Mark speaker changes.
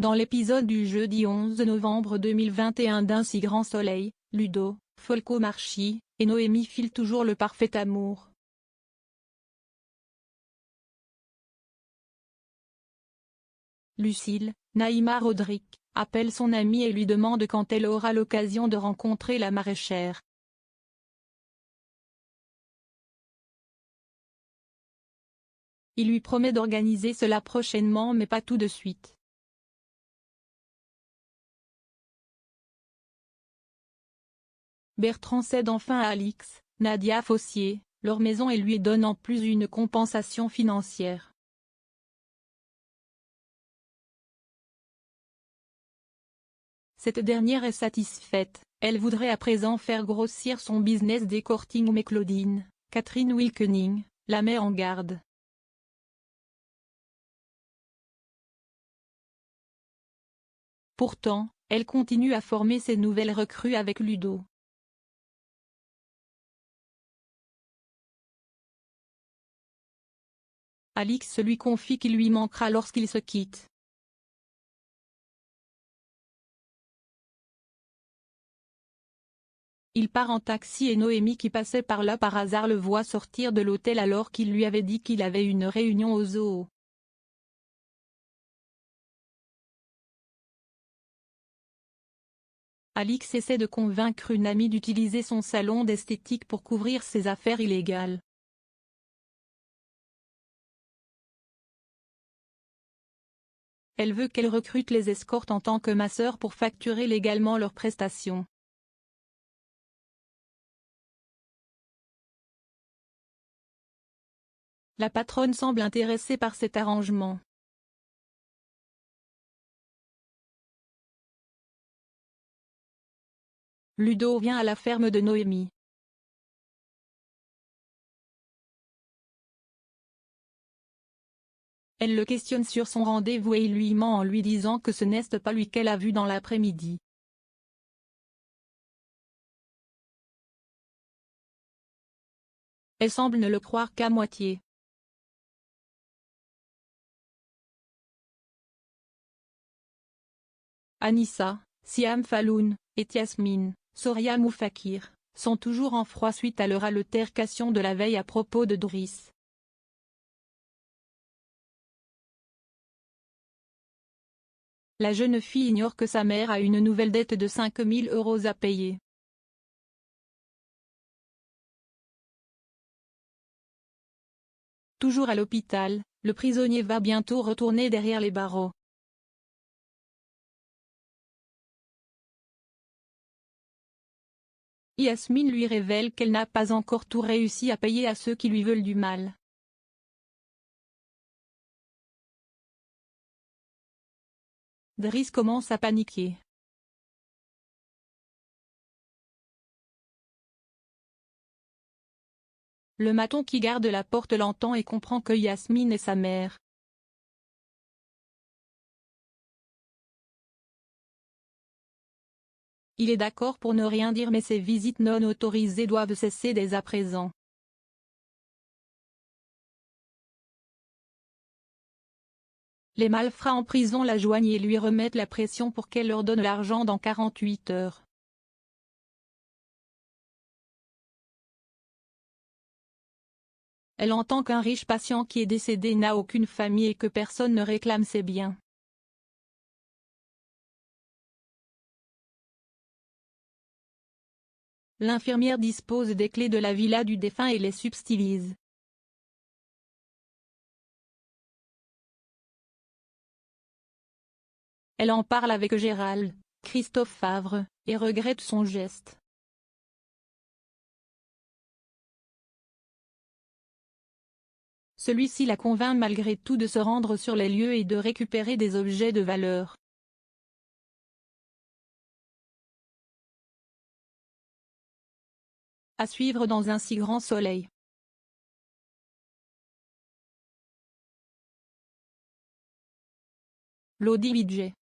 Speaker 1: Dans l'épisode du jeudi 11 novembre 2021 d'Un si grand soleil, Ludo, Folco Marchi, et Noémie filent toujours le parfait amour. Lucille, Naïma Rodrigue, appelle son amie et lui demande quand elle aura l'occasion de rencontrer la maraîchère. Il lui promet d'organiser cela prochainement mais pas tout de suite. Bertrand cède enfin à Alix, Nadia Fossier, leur maison et lui donne en plus une compensation financière. Cette dernière est satisfaite, elle voudrait à présent faire grossir son business d'escorting mais Claudine, Catherine Wilkening, la met en garde. Pourtant, elle continue à former ses nouvelles recrues avec Ludo. Alix lui confie qu'il lui manquera lorsqu'ils se quittent. Il part en taxi et Noémie qui passait par là par hasard le voit sortir de l'hôtel alors qu'il lui avait dit qu'il avait une réunion au zoo. Alix essaie de convaincre une amie d'utiliser son salon d'esthétique pour couvrir ses affaires illégales. Elle veut qu'elle recrute les escortes en tant que masseurs pour facturer légalement leurs prestations. La patronne semble intéressée par cet arrangement. Ludo vient à la ferme de Noémie. Elle le questionne sur son rendez-vous et il lui ment en lui disant que ce n'est pas lui qu'elle a vu dans l'après-midi. Elle semble ne le croire qu'à moitié. Anissa, Siam Falloun, et Yasmine, Soria Moufakir, sont toujours en froid suite à leur altercation de la veille à propos de Driss. La jeune fille ignore que sa mère a une nouvelle dette de 5 000 € à payer. Toujours à l'hôpital, le prisonnier va bientôt retourner derrière les barreaux. Yasmine lui révèle qu'elle n'a pas encore tout réussi à payer à ceux qui lui veulent du mal. Driss commence à paniquer. Le maton qui garde la porte l'entend et comprend que Yasmine est sa mère. Il est d'accord pour ne rien dire mais ces visites non autorisées doivent cesser dès à présent. Les malfrats en prison la joignent et lui remettent la pression pour qu'elle leur donne l'argent dans 48 heures. Elle entend qu'un riche patient qui est décédé n'a aucune famille et que personne ne réclame ses biens. L'infirmière dispose des clés de la villa du défunt et les subtilise. Elle en parle avec Gérald, Christophe Favre, et regrette son geste. Celui-ci la convainc malgré tout de se rendre sur les lieux et de récupérer des objets de valeur. À suivre dans Un si grand soleil. Lodi Bidget.